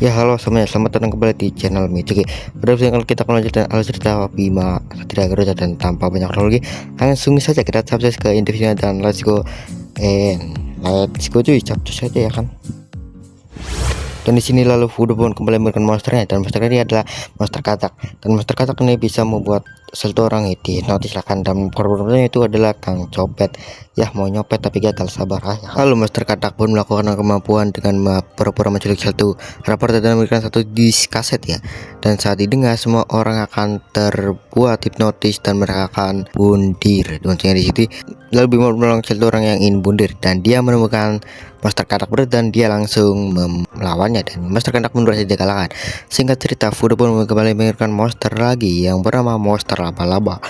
Ya halo semuanya, selamat datang kembali di channel Mitsuki. Pada video kali kita akan melanjutkan alur cerita Bima Satria Garuda, dan tanpa banyak kronologi langsung saja kita subscribe ke interviewnya dan let's go cuy, capcus saja ya kan. Dan di sini lalu Fudo pun kembali memberikan monsternya, dan monster ini adalah monster katak, dan monster katak ini bisa membuat seseorang itu notice lah kan, dan korbannya itu adalah Kang Copet. Ya mau nyopet tapi gagal, sabar ya. Lalu monster katak pun melakukan kemampuan dengan pura-pura menculik satu rapor dan memberikan satu disk kaset ya, dan saat didengar semua orang akan terbuat hipnotis dan mereka akan bundir. Untungnya di situ lalu Bima menolong seseorang yang ingin bundir, dan dia menemukan monster katak berat dan dia langsung melawannya, dan monster katak pun berhasil dikalahkan. Singkat cerita, Fudo pun kembali mengirimkan monster lagi yang bernama monster laba-laba.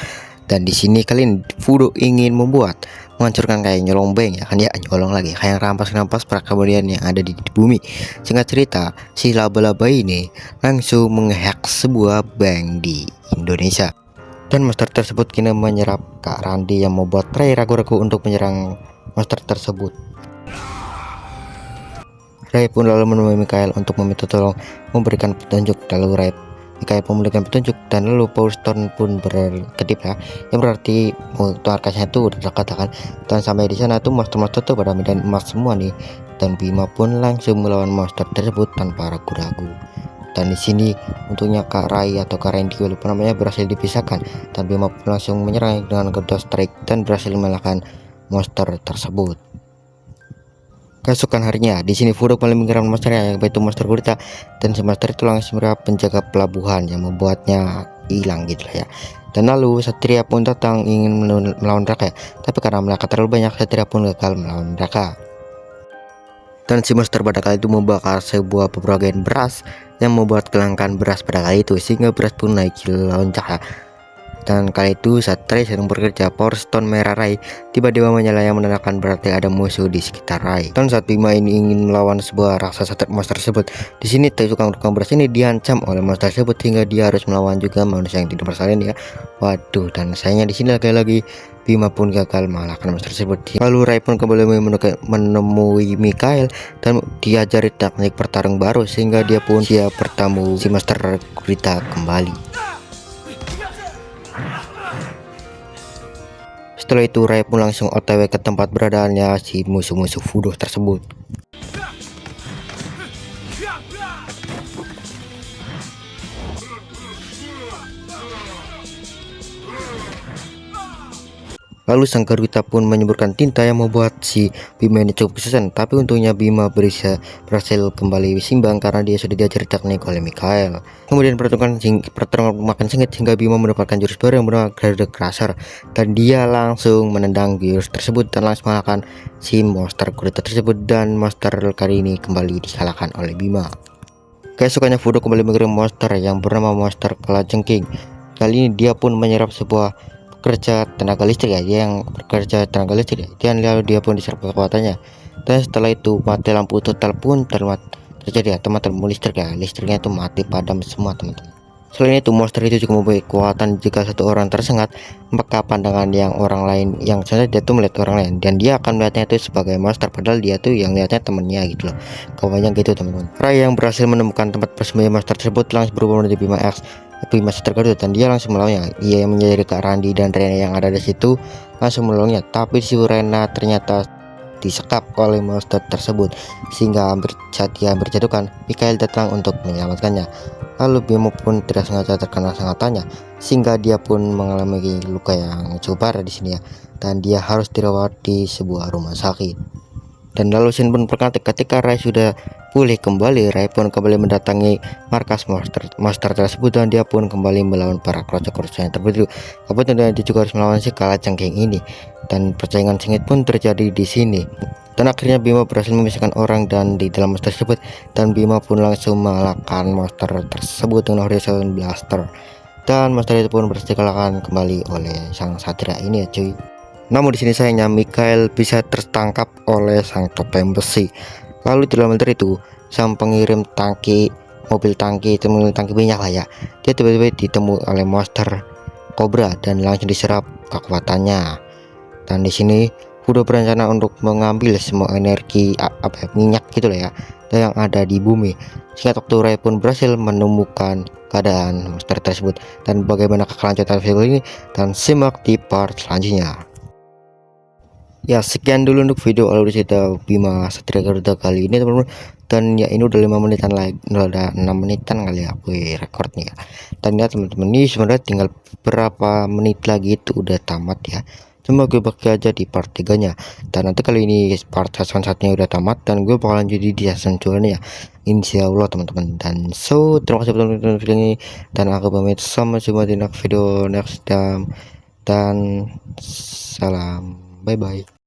Dan di sini kali ini Fudo ingin menghancurkan kayak nyolong bank ya kan, ya nyolong lagi kayak rampas-rampas kemudian yang ada di bumi. Singkat cerita, si laba-laba ini langsung menghack sebuah bank di Indonesia, dan monster tersebut kini menyerap Kak Randi yang membuat Ray ragu-ragu untuk menyerang monster tersebut. Ray pun lalu menemui Mikael untuk meminta tolong memberikan petunjuk. Lalu Mikael pun memberikan petunjuk, dan lalu Power Stone pun berkedip ya, yang berarti musuh arkasnya itu udah katakan. Dan sampai di sana tuh monster-monster tuh pada medan emas semua nih, dan Bima pun langsung melawan monster tersebut tanpa ragu-ragu. Dan di sini untungnya Kak Rai atau Kak Randy lupa namanya berhasil dipisahkan, dan Bima pun langsung menyerang dengan Ghost Strike dan berhasil mengalahkan monster tersebut. Keesokan harinya, di sini Fudo kembali mengirim monsternya, yaitu monster gurita, dan si monster itu langsung menyerang penjaga pelabuhan yang membuatnya hilang gitu lah ya. Dan lalu Satria pun datang ingin melawan mereka, tapi karena mereka terlalu banyak, Satria pun gagal melawan mereka. Dan si monster pada kali itu membakar sebuah pemrograman beras yang membuat kelangkaan beras pada kali itu, sehingga beras pun naik lonjak ya. Dan kali itu saat Ray sedang bekerja, Power Stone merah Ray tiba-tiba menyala yang menandakan berarti ada musuh di sekitar Ray. Dan saat Bima ini ingin melawan sebuah raksasa monster tersebut, di sini tukang beras ini diancam oleh monster tersebut hingga dia harus melawan juga manusia yang tidak bersalah ya. Waduh, dan sayangnya di sini lagi-lagi Bima pun gagal mengalahkan monster tersebut. Lalu Ray pun kembali menemui Mikael dan diajari teknik bertarung baru, sehingga dia pun siap bertemu si monster gurita kembali. Setelah itu Ray pun langsung OTW ke tempat beradaannya si musuh-musuh Fudo tersebut. Lalu sang Garuda pun menyemburkan tinta yang membuat si Bima ini cukup kesusahan, tapi untungnya Bima berhasil kembali simbang karena dia sudah diajar teknik oleh Mikael. Kemudian pertarungan makan sengit hingga Bima mendapatkan jurus baru yang bernama Garda Crusher, dan dia langsung menendang jurus tersebut dan langsung mengalahkan si monster Garuda tersebut, dan monster kali ini kembali dikalahkan oleh Bima. Keesokannya Fudo kembali mengirim monster yang bernama monster Kalajengking. Kali ini dia pun menyerap sebuah pekerja tenaga listrik ya, yang bekerja tenaga listrik ya, dan lalu dia pun diserap kekuatannya, dan setelah itu mati lampu total pun terjadi ya teman-teman, listrik ya, listriknya itu mati padam semua teman-teman. Selain itu monster itu juga memiliki kekuatan jika satu orang tersengat, maka pandangan yang orang lain yang sebenarnya dia tuh melihat orang lain, dan dia akan melihatnya itu sebagai monster padahal dia tuh yang lihatnya temennya gitu loh, kawannya gitu teman-teman. Ray yang berhasil menemukan tempat persembunyian monster tersebut langsung berubah menjadi Bima X, Bima tergaduh, dan dia langsung melawannya. Ia yang menyadari Kak Randi dan Rena yang ada di situ langsung menolongnya, tapi si Rena ternyata disekap oleh monster tersebut sehingga hampir jatuhkan. Mikael datang untuk menyelamatkannya. Lalu Bima pun tidak sengaja terkena sengatannya sehingga dia pun mengalami luka yang cukup parah di sini ya, dan dia harus dirawat di sebuah rumah sakit. Dan lalu scene pun berganti ketika Ray sudah pulih kembali. Ray pun kembali mendatangi markas monster tersebut, dan dia pun kembali melawan para kroco-kroco yang terbentuk. Kemudian dia juga harus melawan si Kalajengking ini, dan persaingan sengit pun terjadi di sini. Dan akhirnya Bima berhasil memisahkan orang dan di dalam monster tersebut, dan Bima pun langsung mengalahkan monster tersebut dengan Horizon Blaster, dan monster itu pun berhasil dikalahkan kembali oleh sang Satria ini ya cuy. Namun di sini sayangnya Mikael bisa tertangkap oleh sang topeng besi. Lalu di dalam monster itu sang pengirim mobil tangki minyak lah ya, dia tiba-tiba ditemui oleh monster Cobra dan langsung diserap kekuatannya. Dan di sini Fudo berencana untuk mengambil semua energi minyak gitu lah ya, yang ada di bumi. Singkat waktu, Ray pun berhasil menemukan keadaan misteri tersebut dan bagaimana kelanjutan video ini, dan simak di part selanjutnya. Ya, sekian dulu untuk video alur cerita Bima Satria Garuda kali ini teman-teman. Dan ya, ini udah 5 menitan lagi, udah 6 menitan kali ya aku rekornya. Dan ya teman-teman, ini sebenarnya tinggal berapa menit lagi itu udah tamat ya. Cuma gue pakai aja di part 3 nya. Dan nanti kali ini part season 1 nya udah tamat, dan gue bakalan jadi di season 2 nya, insya Allah teman-teman. Dan so, terima kasih telah menonton video ini, dan aku pamit, sampai jumpa di next video next time, dan salam, bye bye.